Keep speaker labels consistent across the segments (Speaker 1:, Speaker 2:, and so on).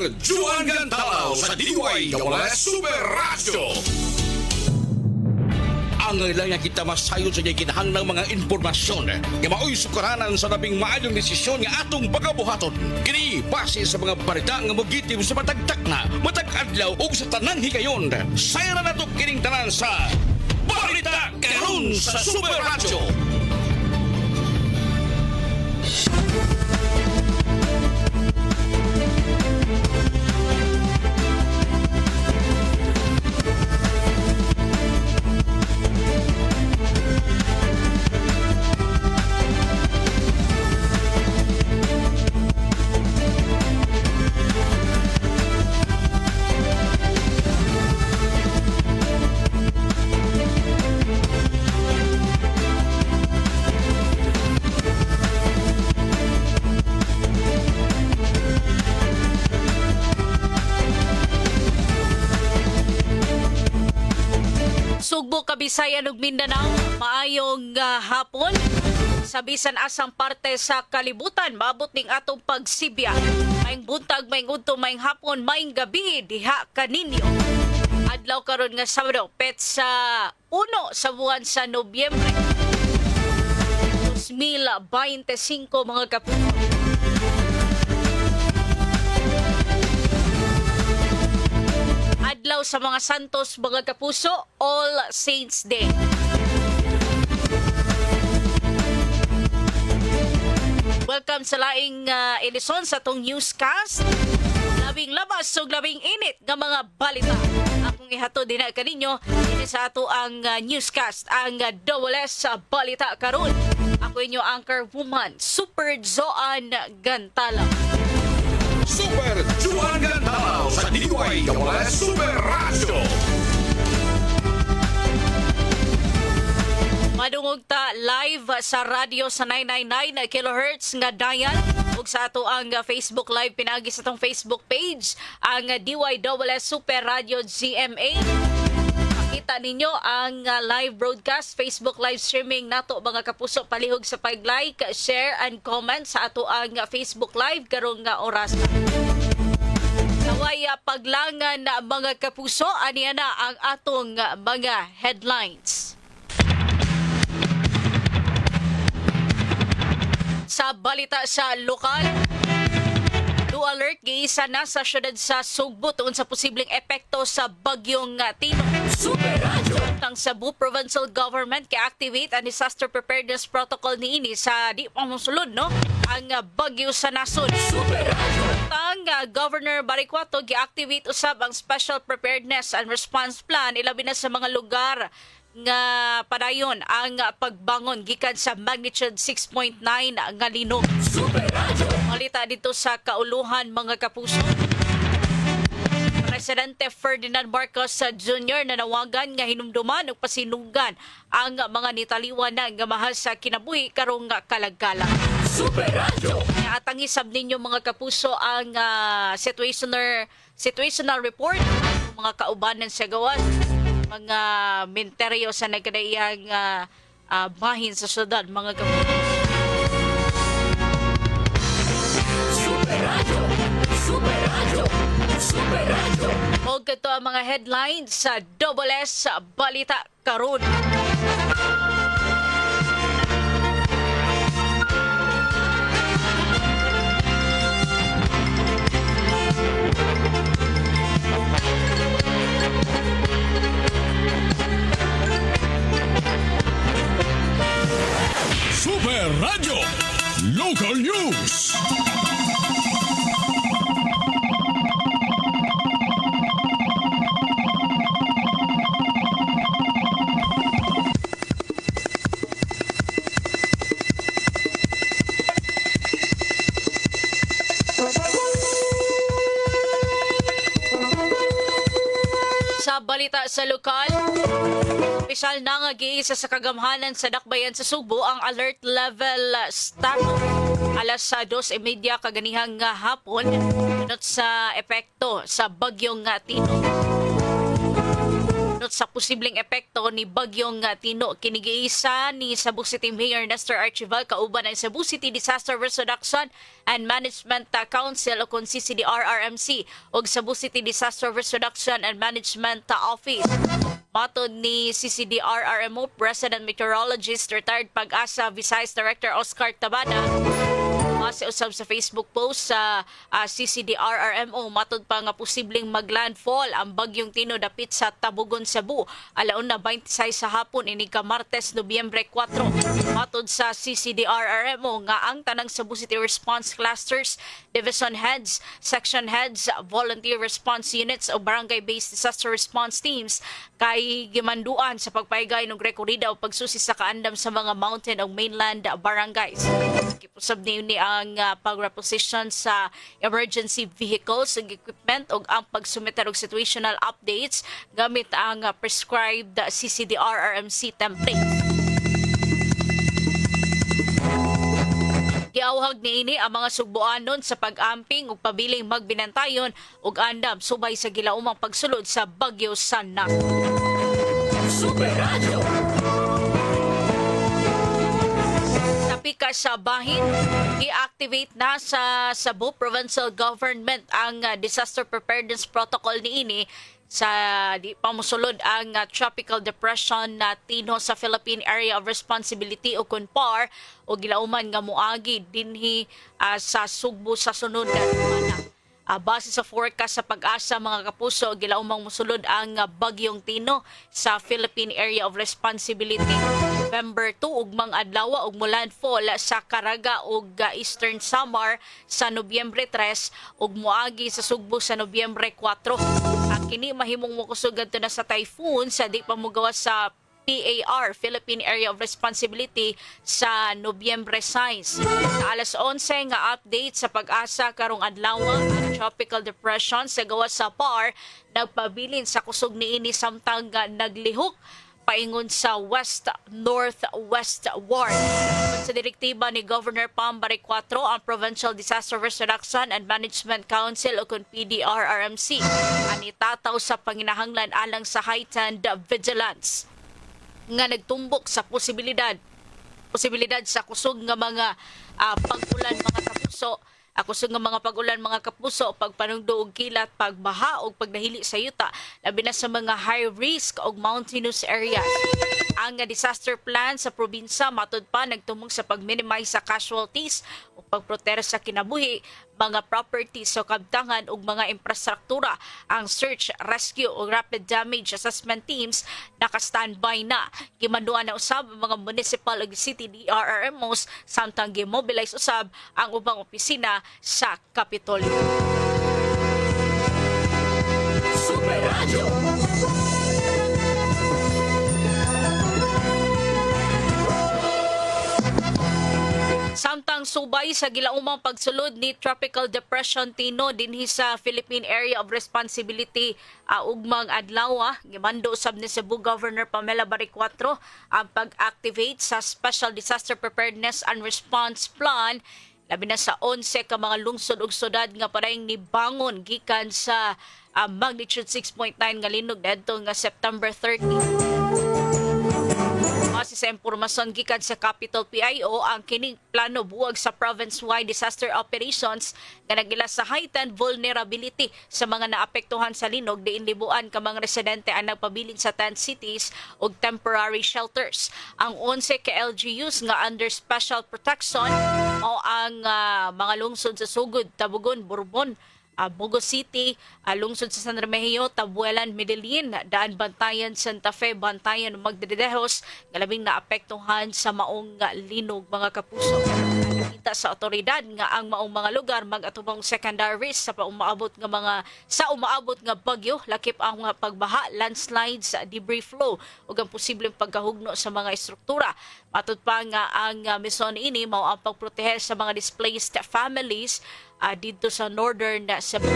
Speaker 1: Super Juan Gantalaw sa DYWS Super Radio. Ang ilang kita masayon sa kinahang ng mga informasyon nga mao'y sukaranan sa labing maayong desisyon nga atong pagabuhaton. Kini base sa mga balita nga mogitim sa matagtak na, matag-adlaw o sa tanang higayon. Sayra na to kining tanan sa Balita Karon sa Super Radio.
Speaker 2: Sugbo, Kabisayan ug Mindanao, maayong hapon. Sa bisan asang parte sa kalibutan, maabot ning atong pagsibya. Maayong buntag, maayong udto, maayong hapon, maayong gabi diha kaninyo. Adlaw karon nga Sabado, petsa 1 sa buwan sa Nobyembre 2025 mga kapuso. Adlaw sa mga santos mga kapuso, All Saints Day. Welcome sa laing edisyon sa atong newscast. Labing labas ug labing init nga mga balita. Akong ihatod din na kaninyo ini sa ato ang newscast, ang WS sa Balita Karon. Ako inyo anchor woman, Super Joan Gantalaw.
Speaker 1: Super Juan Gantalaw sa DYWS Super Radio.
Speaker 2: Madungog ta live sa radio sa 999 kHz nga dayan ug sa ato ang Facebook Live pinagi sa atong Facebook page ang DYWS Super Radio GMA. Makita ninyo ang live broadcast, Facebook live streaming nato mga kapuso. Palihog sa pag-like, share and comment sa ato ang Facebook Live karong nga oras. Naway paglangan na mga kapuso, aniya na ang atong mga headlines. Sa balita sa lokal, blue alert giisa na sa syudad sa Sugbo tungod sa posibleng epekto sa bagyong Tino. Super Radio! Ang Cebu Provincial Government ka-activate ang disaster preparedness protocol niini sa di pa mosulod, no? Ang bagyo sa nasod. Super Radio! Ang Governor Baricuato gi-activate usab ang Special Preparedness and Response Plan ilabi na sa mga lugar nga padayon ang pagbangon gikan sa magnitude 6.9 nga linog. Super Radio! Malita dito sa kauluhan mga kapuso. Presidente Ferdinand Marcos Jr. nanawagan nga hinumduman ug pasinugan ang mga nitaliwan na nga mahal sa kinabuhi karong kalagkalang. Super Radio! Atang isab ninyo mga kapuso ang situational report ng mga kaubanan sa gawas, mga menteryo sa nagkadaiyang bahin sa syudad mga kapuso. Super Radio! Super Radio! Super Radio! O kato ang mga headlines sa WS Balita Karon.
Speaker 1: Super Radio Local News.
Speaker 2: Sa balita sa lokal, opisyal na nga giisa sa kagamhanan sa dakbayan sa Sugbo ang alert level status. Alas 2:30 kaganihang hapon tunod sa epekto sa bagyong Tino. Hilot sa posibleng epekto ni Bagyong Tino. Kinigiisa ni Cebu City Mayor Nestor Archival kauban ang Cebu City Disaster Risk Reduction and Management Council o kung CCDR-RMC o Cebu City Disaster Risk Reduction and Management Office. Matod ni CCDR-RMO President Meteorologist retired Pag-asa Visayas Director Oscar Tabada. Usab sa Facebook post sa CCDR-RMO, matod pa nga posibleng maglandfall ang Bagyong Tino dapit sa Tabugon, Cebu. Alauna 26 sa hapon ini ka Martes, Nobyembre 4. Matod sa CCDR-RMO nga ang tanang Cebu City Response Clusters, Division Heads, Section Heads, Volunteer Response Units o Barangay-Based Disaster Response Teams kay gimanduan sa pagpaygay ng rekorida o pagsusi sa kaandam sa mga mountain o mainland barangays. Kipusab ni ang pag-reposition sa emergency vehicles ug equipment ug ang pagsumiter og situational updates gamit ang prescribed CCDR-RMC template. Giawhag niini ang mga Sugboanon sa pag-amping ug pabiling magbinantayon ug andam subay sa gilaumang pagsulod sa Bagyo Sana. Super Radio. Pika sa bahin, i-activate na sa Cebu Provincial Government ang Disaster Preparedness Protocol niini sa di pa mosulod ang Tropical Depression na Tino sa Philippine Area of Responsibility o CONPAR o gilauman nga moagi dinhi sa Sugbo sa sunod na semana. Base sa forecast sa Pag-asa mga kapuso, gilaumang mosulod ang Bagyong Tino sa Philippine Area of Responsibility November 2 ug adlaw ug molandfall sa Caraga ug Eastern Samar sa Nobyembre 3 ug moagi sa Sugbo sa Nobyembre 4. Ang kini mahimong mokusog adto na sa typhoon sa di pa mogawas sa PAR, Philippine Area of Responsibility sa Nobyembre 6. Sa alas 11 nga update sa Pag-asa karong adlaw, ang tropical depression sa gawas sa PAR nagpabilin sa kusog niini samtang naglihok paingon sa west-northwestward. Sa direktiba ni Governor Pam Bariccuatro, ang Provincial Disaster Risk Reduction and Management Council o kung PDR-RMC ang itataw sa panginahanglan alang sa heightened vigilance nga nagtumbok sa posibilidad sa kusog nga mga pag-ulan mga kapuso, kusog nga mga pag-ulan mga kapuso, pagpanugdo og kilat, pagbaha og pagdahili sa yuta labi na sa mga high risk og mountainous areas. Ang disaster plan sa probinsya matud pa nagtumong sa pag-minimize sa casualties o pagprotekta sa kinabuhi, mga properties o kabtangan ug mga infrastruktura. Ang search, rescue o rapid damage assessment teams naka-standby na. Gimanduan na usab ang mga municipal ug city DRRMOs samtang gimobilize usab ang ubang opisina sa Kapitolyo. Super Radio. Samtang subay sa gilaumang pagsulod ni Tropical Depression Tino dinhi sa Philippine Area of Responsibility ugmang adlaw, gimando usab ni Cebu Governor Pamela Bariccuatro ang pag-activate sa Special Disaster Preparedness and Response Plan labi na sa 11 ka mga lungsod ug syudad nga parayng nibangon gikan sa magnitude 6.9 nga linog dadto nga September 30. Base sa impormasyon gikan sa Capital PIO, ang kining plano buwag sa province-wide disaster operations nga nagila sa heightened vulnerability sa mga naapektuhan sa linog diin libuan ka mga residente ang nagpabilin sa 10 cities ug temporary shelters. Ang 11 ka LGUs nga under special protection o ang mga lungsod sa Sugod, Tabugon, Bourbon, Bogo City, lungsod sa San Remigio, Tabuelan, Medellin, Daan Bantayan, Santa Fe, Bantayan, Magdalena, galabing naapektuhan sa maong linog mga kapuso. Nakita sa otoridad nga ang maong mga lugar mag-atubang secondary risk sa umaabot nga bagyo, lakip ang mga pagbaha, landslides, debris flow ug ang posibleng pagkahugno sa mga estruktura. Matud pa nga ang misyon ini mao ang pagprotehe sa mga displaced families dito sa northern Cebu.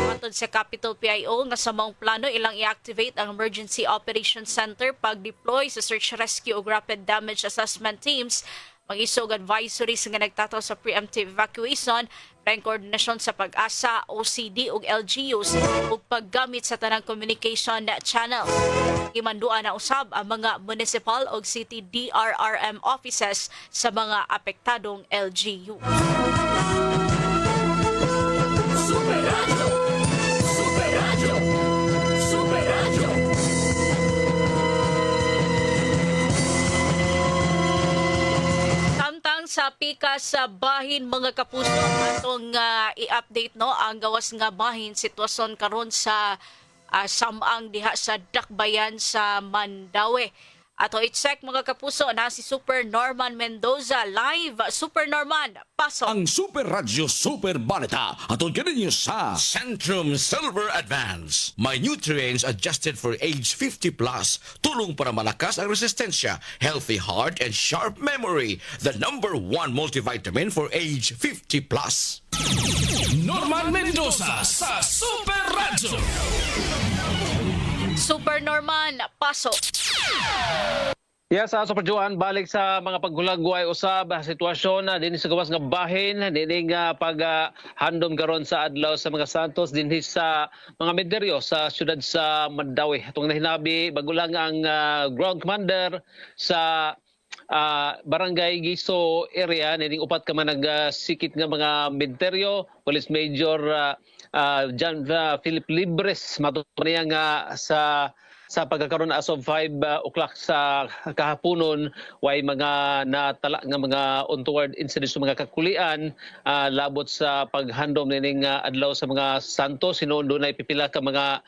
Speaker 2: Matod sa Capital PIO nga sa maong plano ilang i-activate ang Emergency Operations Center pag-deploy sa search, rescue ug rapid damage assessment teams, mag-isog advisories nga nagtataw sa preemptive evacuation, Laing koordinasyon sa Pag-asa, OCD ug LGUs ug paggamit sa tanang communication channel. Gimandua na usab ang mga municipal ug city DRRM offices sa mga apektadong LGU.
Speaker 3: Super Radio! Super Radio! Super Radio!
Speaker 2: Samtang sa pikas sa bahin mga kapuso atong i-update no ang gawas nga bahin sitwasyon karon sa samang diha sa Dakbayan sa Mandaue. Ato i-check mga kapuso na si Super Norman Mendoza live. Super Norman, pasok.
Speaker 1: Ang Super Radio Super Balita atong ninyo sa Centrum Silver Advance. May nutrients adjusted for age 50 plus. Tulong para malakas ang resistensya, healthy heart and sharp memory. The #1 multivitamin for age 50 plus.
Speaker 3: Norman Mendoza sa Super Radio!
Speaker 2: Super Norman, pasok.
Speaker 4: Yes, sa Super Juan, balik sa mga paghulagway usab sitwasyon na dinhi sa gawas nga bahin, dinhi nga handom karon sa adlaw sa mga Santos dinhi sa mga menteryo sa siyudad sa Mandaue. Atong nahinabi bago lang ang ground commander sa Barangay Giso area nining upat ka man nagsikit nga mga menteryo, Police Major John Philip Libres matuniya nga sa pagkakaroon as of 5 o'clock sa kahaponon way mga natala nga mga untoward incidents sa mga kakulian labot sa paghandom nining adlaw sa mga Santos. Sinundo na ipipila ka mga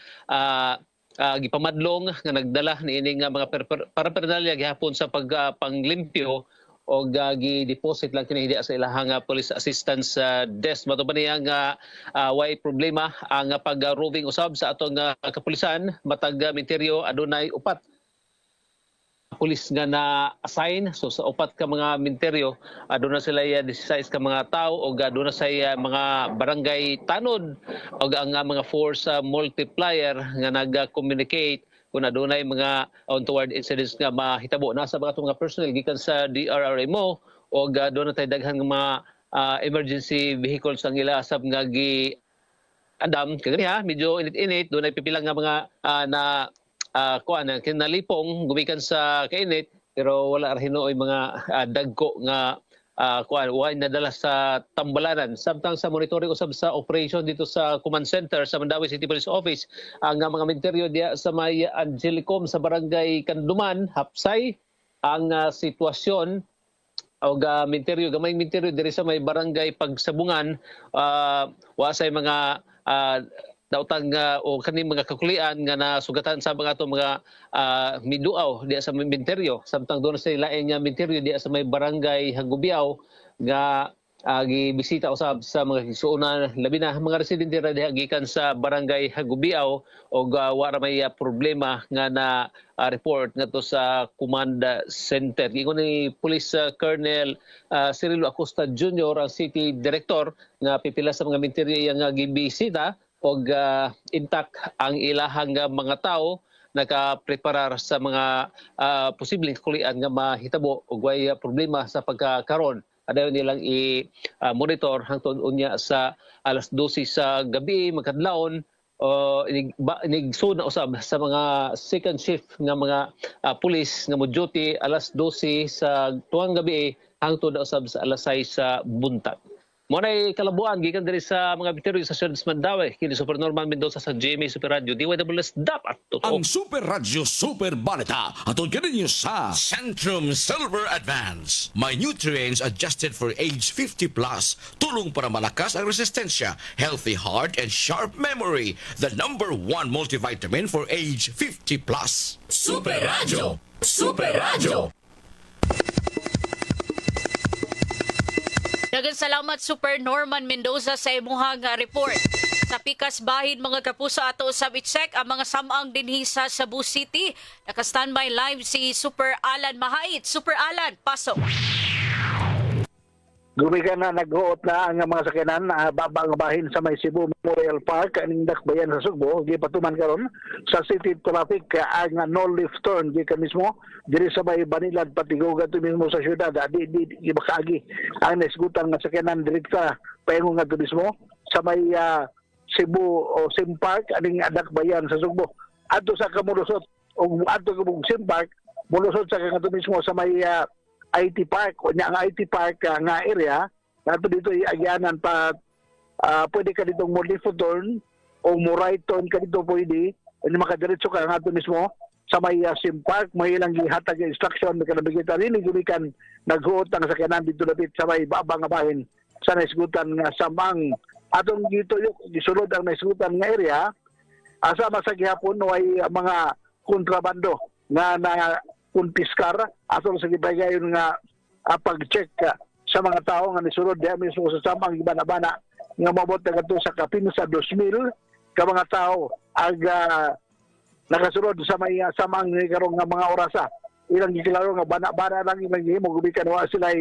Speaker 4: gipamadlong nga nagdala niining mga paraphernalia gihapon sa panglimpyo o gi-deposit lang kini sa ilahang police assistance desk. Matuban niya nga way problema ang pag-roving usab sa atong kapulisan matag menteryo adunay upat pulis nga na-assign. So sa upat ka mga menteryo aduna sila 16 ka mga tao o aduna sa mga barangay tanod o ang mga force multiplier nga nag-communicate kung adunay mga untoward incidents nga mahitabo nasa mga personnel gikan sa DRRMO o doon na tayo daghan ng mga emergency vehicles ang ila asab nga gi andam kagani medyo init-init doon ay pipilang nga mga kinalipong gumikan sa kainit pero wala ra hinoy mga dagko nga way nadala sa Tambalanan. Samtang sa monitoring usab sa operation dito sa command center sa Mandaue City Police Office ang mga menteryo diya sa may Angelicom sa barangay Kanduman hapsay ang sitwasyon og menteryo gamay menteryo diri sa may barangay Pagsabungan wasay mga daotang o kaning mga kakulian nga nasugatan sa mga ato mga miduaw diya sa menteryo samtang doon sa lain nga menteryo diya sa may barangay Hagubiaw nga gibisita usab sa mga igsuonan labi na mga residente ra diha gikan sa barangay Hagubiaw og wala may problema nga na report ngadto sa command center. Ingon ni Police Colonel Cirilo Acosta Jr. ang city director nga pipila sa mga menteryo nga gibisita og intact ang ilahang mga tao nakapreparar sa mga posibleng kulian nga mahitabo og way problema sa pagkakaron. Adayon nilang i-monitor hangtod unya sa alas 12 sa gabi magkadlawon inigsoon na usab sa mga second shift nga mga pulis nga mo duty alas 12 sa tuwang gabi hangtod na usab sa alas 6 sa buntag. Muna'y kalabuan, gikan diri sa mga menteryo sa Siyudad Mandaue. Kini Super Norman Mendoza sa GMA Super Radio. DYWS dapat totoo.
Speaker 1: Ang Super Radio Super Balita atong ninyo sa Centrum Silver Advance. May nutrients adjusted for age 50 plus. Tulong para malakas ang resistensya, healthy heart and sharp memory. The #1 multivitamin for age 50 plus.
Speaker 3: Super Radio! Super Radio!
Speaker 2: Daghang salamat Super Norman Mendoza sa imuhang report. Sa pikas bahin mga kapuso ato usab i-check ang mga samang dinhi sa Cebu City. Naka-standby live si Super Alan Mahait. Super Alan, pasok.
Speaker 5: Gumikan na naghuot na ang mga sakyanan babang bahin sa may Cebu Memorial Park aning dakbayan sa Sugbo gipatuman karon sa city traffic ang no left turn gikan mismo diri sa may Banilad Patigoga to mismo sa syudad di makaagi ang nasgutan nga sakyanan direkta paingon nga to mismo sa may Cebu o Sim Park aning dakbayan sa Sugbo adto sa kamulusot o adto sa Sim Park mulusot sa kanto mismo sa may IT Park o ang IT Park nga area nato dito i-agyanan pa pwede ka ditong mo left turn o mo right turn ka dito pwede hindi makadiretso ka nga mismo sa may Sim Park may ilang gihatag instruction na kanabigita rin gumikan naghuot ang sakyanan dito lapit sa may babang bahin sa naisgutan nga samang atong dito gisulod ang naisgutan nga area asama sa gihapon ay mga kontrabando na kumpiskar atol sa gibayayon nga pag-check sa mga tao nga nisulod diha mismo sa samang gibana-bana nga mabot na kadto sa kapin sa 2,000 ka mga tao ag nakasulod sa may samang ni karong nga mga orasa ilang giklaro nga bana-bana lang ilang gihimo gubikan wa sila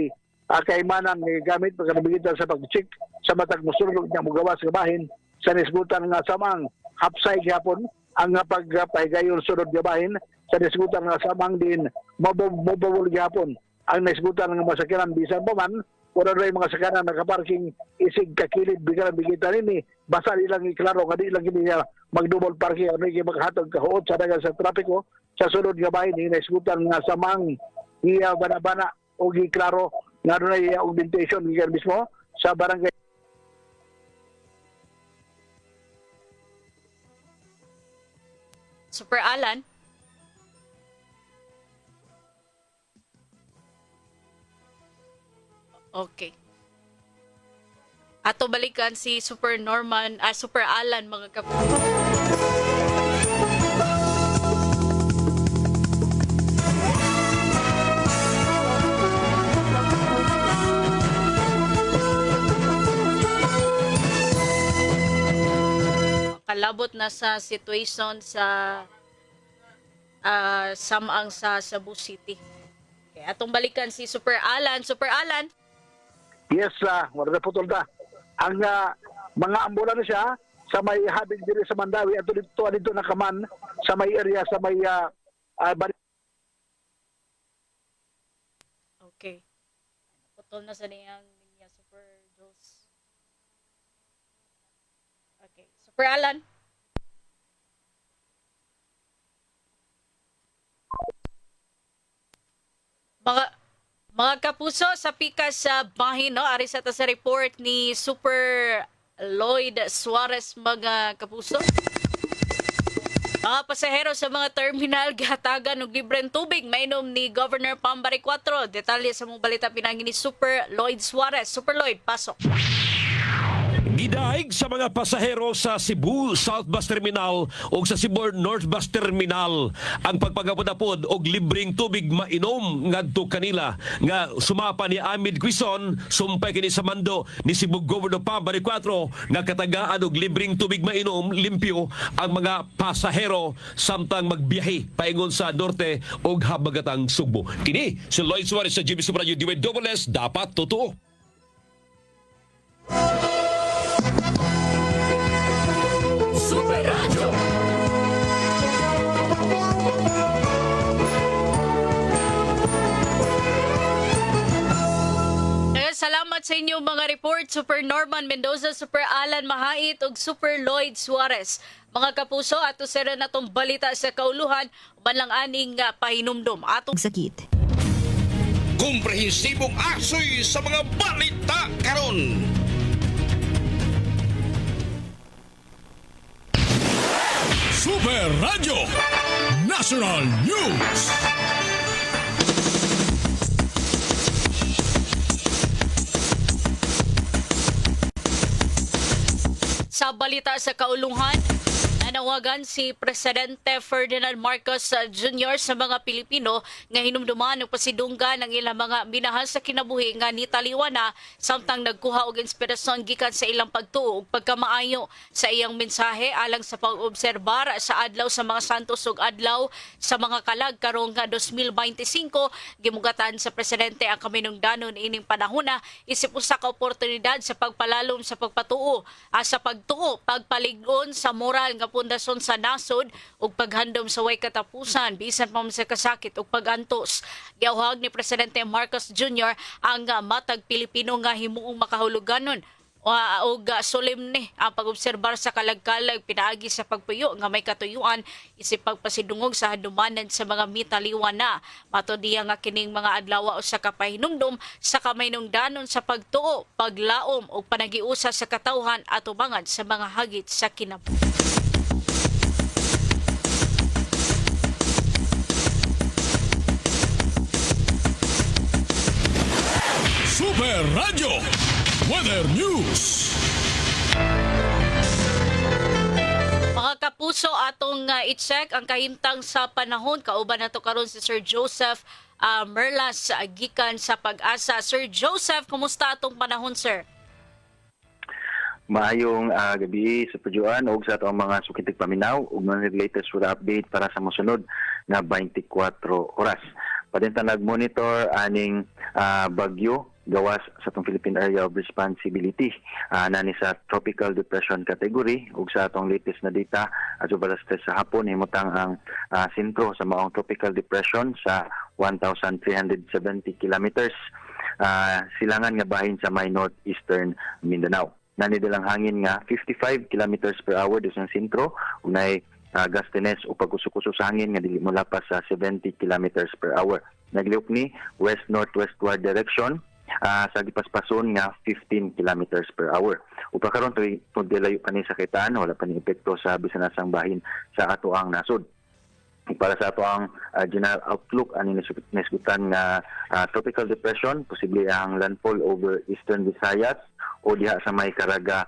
Speaker 5: kaimanan nga gamit pagkanabigitan sa pag-check sa matag mosulod nga mogawas nga bahin sa nisgutan nga samang hapsay gihapon ang pagpahigayon sunod nga bahin sa nisgutan nga samang din mabawol gihapon ang nisgutan nga masakyanan bisan pa man wala rin mga sakyanan nakaparking isig kakilid bigyan ini basta ilang iklaro nga di lang gini mag-double parking ano yung maghatag kahuot sa dagan sa trapiko sa sunod nga bahin nisgutan nga samang iya bana-bana o giklaro nga doon ay augmentation gikan mismo sa barangay
Speaker 2: Super Alan. Okay. Ato balikan si Super Norman, Super Alan mga kapuso. Kalabot na sa situation sa samang sa Cebu City. Okay, atong balikan si Super Alan. Super Alan.
Speaker 5: yes wala na putol da ang mga ambulansya sa may habig diri sa Mandawi at dito nakaman sa may area sa may
Speaker 2: Okay. Putol na sa niyang linya Super Jules. Okay. Super Alan. Mga kapuso sa pikas sa bahin, no? Ari sa ta sa report ni Super Lloyd Suarez, mga kapuso. Mga pasahero sa mga terminal gihatagan og libreng tubig mainom ni Governor Pambari 4. Detalye sa mong balita pinagi ni Super Lloyd Suarez. Super Lloyd, pasok.
Speaker 6: Gidaig sa mga pasahero sa Cebu South Bus Terminal o sa Cebu North Bus Terminal ang pagpagapod-apod og libreng tubig mainom ngadto kanila nga sumapa ni Amid Quizon sumpay kini sa mando ni Cebu Governor Pambari 4 nga katagaan og libreng tubig mainom limpyo ang mga pasahero samtang magbiyahe paingon sa norte og habagatang Sugbo. Kini si Lloyd Suarez sa GBC Radio DWS dapat totoo.
Speaker 3: Super Radio.
Speaker 2: Salamat sa inyo mga report, Super Norman Mendoza, Super Alan Mahait ug Super Lloyd Suarez. Mga kapuso, ato sira na tong balita sa kauluhan, uban lang aning pahinumdum. Atong
Speaker 7: sakit.
Speaker 1: Komprehensibong asoy sa mga balita karon.
Speaker 3: Super Radio. National News.
Speaker 2: sa balita sa kauluhan, Nanawagan si Presidente Ferdinand Marcos Jr. sa mga Pilipino nga hinumduman ng pasidunggan ng ilang mga minahal sa kinabuhi nga nitaliwan na samtang nagkuha og inspirasyon gikan sa ilang pagtuo ug pagkamaayo sa iyang mensahe alang sa pag-obserbar sa adlaw sa mga santos ug adlaw sa mga kalag karong 2025. Gimugatan sa Presidente ang kaminungdanon ining panahona isip usa ka oportunidad sa pagpalalom sa pagpatuo sa pagtuo, pagpalig-on sa moral nga pundasyon sa nasod ug paghandom sa way katapusan bisan pa man sa kasakit ug pagantos. Giawhag ni Presidente Marcos Jr. ang matag Pilipino nga himuong makahuluganon o solemne ang pag-obserbar sa kalag-kalag pinaagi sa pagpuyo nga may katuyuan isip pagpasidungog sa hadumanan sa mga mitaliwan na matod diha nga kining mga adlaw sa kapahinumdum sa kamayinungdanon sa pagtuo, paglaom o panagiusa sa katawhan at ubangan sa mga hagit sa kinabuhi.
Speaker 3: Super Radio Weather News.
Speaker 2: Mga kapuso, atong i-check ang kahimtang sa panahon. Kauban nato karon si Sir Joseph Merlas gikan sa Pag-asa. Sir Joseph, kumusta atong panahon, sir?
Speaker 7: Maayong gabi sa Pudyoan ug sa atong mga sukitig paminaw ug mga latest weather update para sa mosunod nga 24 oras. Padenta nag-monitor aning bagyo gawas sa atong Philippine Area of Responsibility nani sa tropical depression category ug sa atong latest na data adto balas sa hapon himutang ang sentro sa maong tropical depression sa 1,370 kilometers silangan nga bahin sa may northeastern Mindanao. Nani dilang hangin nga 55 kilometers per hour sa sentro unay gustiness o pag-usukuso sa hangin nga dili molapas sa 70 kilometers per hour. Nagliuk ni west-northwestward direction sa gipaspason nga 15 kilometers per hour. Upa karon tungod layo pa ni sa kitaan wala pa ni epekto sa bisanasang bahin sa ato ang nasod. Para sa ato ang general outlook ani nisgutan nga tropical depression posible ang landfall over eastern Visayas o diha sa may Caraga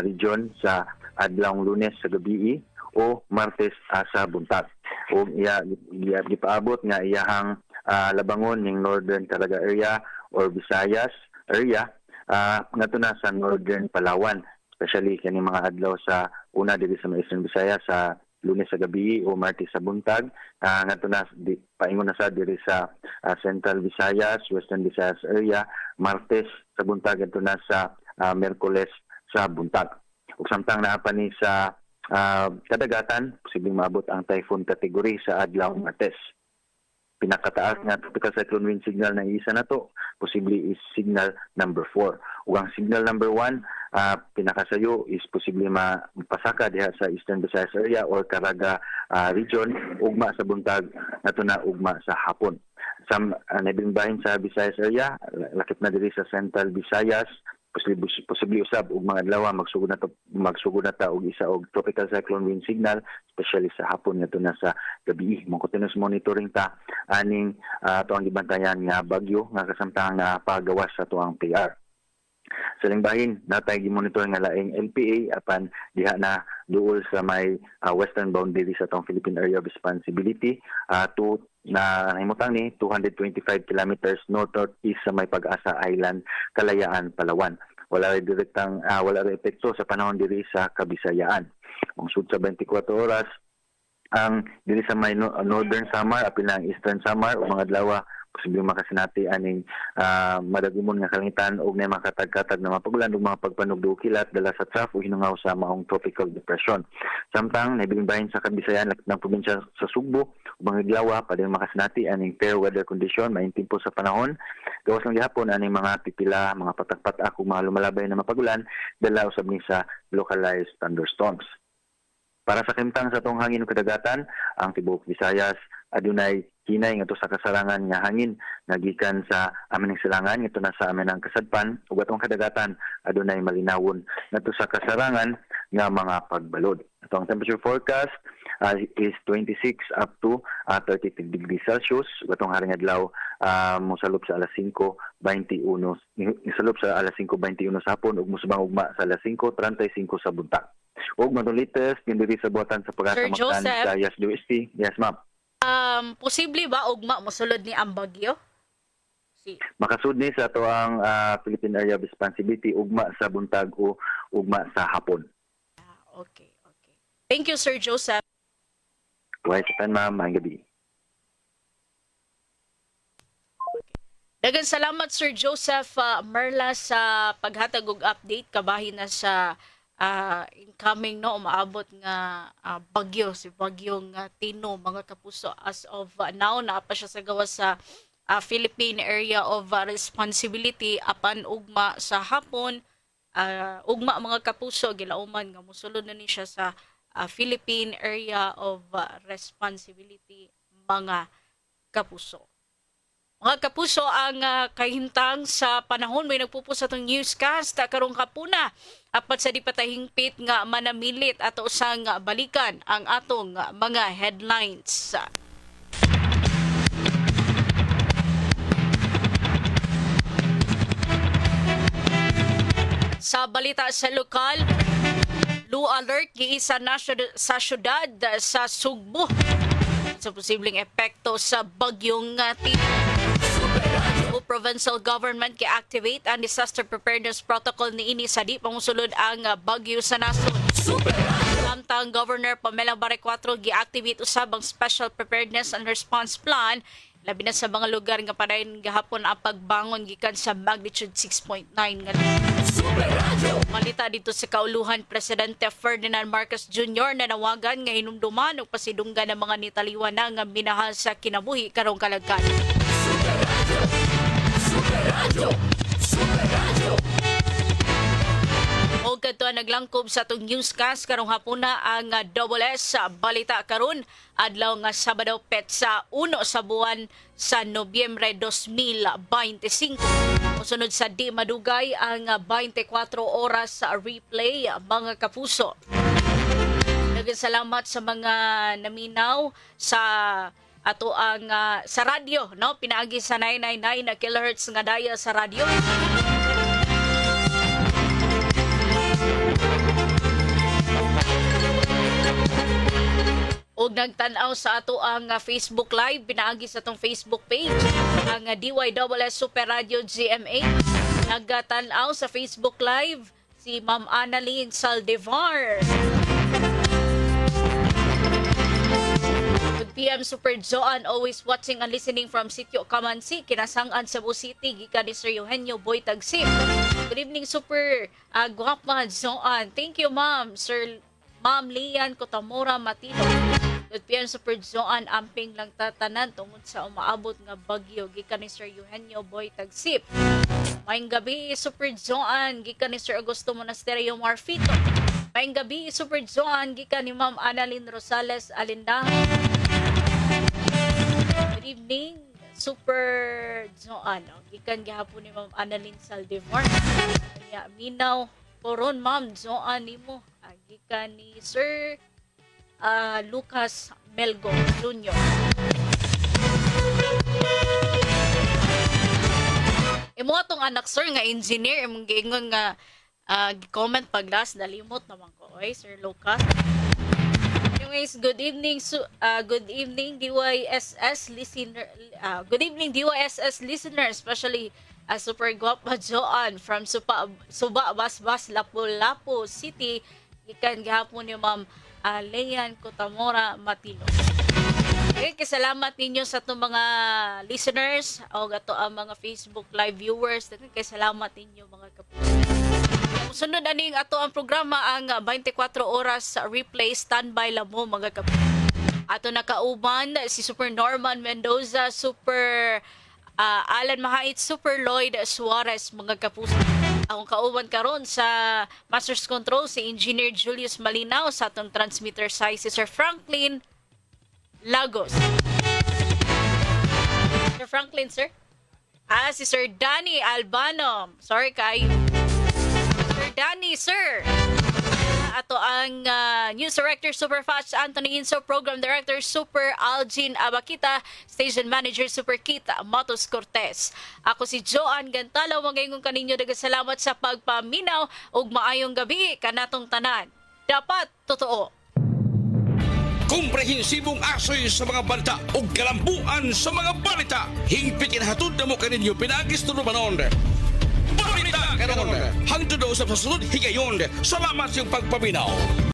Speaker 7: region sa adlawng Lunes sa gabi o Martes sa buntag. O iya gipaabot nga iyahang labangon ning northern Caraga area or Visayas area ngadto na sa northern Palawan, especially kani mga adlaw sa una diri sa eastern Visayas sa Lunes sa gabi o Martes sa buntag ngadto na paingon na sa diri sa Central Visayas, Western Visayas area Martes sa buntag ngadto na sa Miyerkules sa buntag. Ug samtang naa pa ni sa kadagatan posibleng maabot ang typhoon category sa adlaw Martes. Pinakataas nga tropical cyclone wind signal na isa na to posible is signal number 4. Ug ang signal number 1 pinakasayo is posible mapasaka diha sa Eastern Visayas area or Caraga region ugma sa buntag nato na ugma sa hapon. Sa nabingbahin sa Visayas area lakip na diri sa Central Visayas posible usab og mga adlaw magsugod na ta og isa og tropical cyclone wind signal especially sa hapon ngadto na sa gabi. Mo continuous monitoring ta aning ato ang gibantayan nga bagyo nga kasamtang pagawas sa tuang PR. Sa lingbahin natay gi-monitor nga laing LPA apan diha na duol sa may western boundary sa tong Philippine Area of Responsibility to na himutang ni 225 kilometers north-northeast sa may Pag-asa Island, Kalayaan, Palawan. Wala ray epekto sa panahon diri sa Kabisayaan. Ang sud sa 24 oras ang diri sa may northern Samar apil na ang eastern Samar ug mga adlaw posibleng makasinati aning madagumon nga kalangitan og nay makatag-katag na mapagulan ug mga pagpanugdo kilat dala sa trough o hinungaw sa maong tropical depression. Samtang nabiling bahin sa Kabisayan lakip ng probinsya sa Sugbo ug mga adlaw padayong makasinati aning fair weather condition maintimpo sa panahon. Gawas lang gihapon aning mga pipila, mga patak-patak ug mga lumalabay na mapagulan dala usab ni sa localized thunderstorms. Para sa kimtang sa tong hangin ug kadagatan, ang tibuok Visayas adunay hinay ngadto sa kasarangan nga hangin nagikan sa amin silangan ngadto na sa amin ang kasadpan ug atong kadagatan adunay malinawon ngadto sa kasarangan nga mga pagbalod. Atong temperature forecast is 26 up to 32 degrees Celsius. Atong haring adlaw mosalop sa alas 5:21 sa alas 5:21 sa hapon ug musubang ugma sa alas 5:35 sa buntag. ug manulites diri sa buhatan sa
Speaker 2: Sir
Speaker 7: pagkakamatan
Speaker 2: Joseph.
Speaker 7: sa YES-DOST. Yes, ma'am.
Speaker 2: Posible ba ugma mosulod ni ang bagyo? Si
Speaker 7: Makasud ni sa ato ang Philippine Area of Responsibility ugma sa buntag o ugma sa hapon.
Speaker 2: okay. Thank you, Sir Joseph.
Speaker 7: Wise sa ma'am, maayong gabi.
Speaker 2: Daghang salamat Sir Joseph Merla sa paghatag og update kabahin na sa incoming no umaabot nga bagyo si bagyong Tino mga kapuso as of now naa pa siya sa gawas sa Philippine Area of Responsibility apan ugma sa hapon ugma mga kapuso gilauman nga mosulod na ni siya sa Philippine Area of Responsibility mga kapuso. Mga kapuso, ang kahintang sa panahon may nagpupos atong newscast karong kapuna apat sa di patahingpit nga manamilit ato sang balikan ang atong mga headlines. Sa balita sa lokal, Blue Alert giisa na sa syudad sa Sugbo sa posibleng epekto sa bagyong Tino. Provincial government gi-activate ang disaster preparedness protocol niini sa di pangusulod ang bagyo sa nasod. Samtang Governor Pamela Barrecuatro gi-activate usab ang special preparedness and response plan labi na sa mga lugar nga padayon gahapon ang pagbangon gikan sa magnitude 6.9 nga. Malita dito sa kauluhan, Presidente Ferdinand Marcos Jr. na nawagan nga hinumduman og pasidunggan ng mga nitaliwan na nga minahal sa kinabuhi karong kalagkan. O kadto naglangkob sa atong newscast karong hapuna ang Double S sa balita karon adlaw nga Sabado petsa 1 sa buwan sa Nobyembre 2025. Sunod sa di madugay ang 24 oras sa replay mga kapuso. Daghang salamat sa mga naminaw sa ato ang sa radyo no pinaagi sa 999 na kilohertz nga daya sa radyo. Og nagtan-aw sa ato ang Facebook Live pinaagi sa atong Facebook page ang DYSS Super Radio GMA. Nagtan-aw sa Facebook Live si Ma'am Annalyn Saldivar. PM Super Joan always watching and listening from Sitio Kamansi, Kinasangan, Cebu City, gikan ni Sir Eugenio Boy Tagsip. Good evening Super Guapa Joan. Thank you Ma'am. Ma'am Lian Cotamora Matino. Good PM Super Joan amping lang tatanan tungod sa umaabot nga bagyo gikan ni Sir Eugenio Boy Tagsip. Maayong gabi Super Joan gikan ni Sir Augusto Monasterio Marfito. Maayong gabi Super Joan gikan ni Ma'am Annalyn Rosales Alindahan. Good evening, Super Joan. Gikan gihapon ni Ma'am Annalyn Saldivar. Kaya minaw poron Ma'am Joan nimo. Gikan ni Sir Lucas Melgo Jr. Imo atong anak sir nga engineer imong giingon nga comment pag last nalimot naman ko oy Sir Lucas. Anyways, good evening DYSS listener. Good evening DYSS listener, especially Super Guapa Joan from Suba Basbas Lapu-Lapu City. Gikan gihapon ni Ma'am Leyan Cotamora Matino. Okay, salamat ninyo sa itong mga listeners o ato ang mga Facebook live viewers. Okay, salamat ninyo mga kapuso. Sunod aning ato ang programa ang 24 oras replay standby lang mo mga kapuso. Ato nakauban si Super Norman Mendoza, Super Alan Mahait, Super Lloyd Suarez mga kapuso. Akong kauban karon sa Master's Control si Engineer Julius Malinaw sa atong transmitter side si Sir Franklin Lagos. Sir Franklin, sir? Si Sir Danny Albano. Sorry kayo. Sir Danny, sir. Ato ang News Director Super Fast Anthony Inso, Program Director Super Algin Abakita, Station Manager Super Kita Matos Cortez. Ako si Joan Gantalaw, magayong kaninyo daghang salamat sa pagpaminaw ug maayong gabi kanatong tanan. dapat totoo.
Speaker 1: Komprehensibong asoy sa mga balita o kalambuan sa mga balita. Hingpitin hatod na mo kaninyo pinagis tulumanon. Balita karon. Hangtod daw sa sunod higayon. Salamat sa iyong pagpaminaw.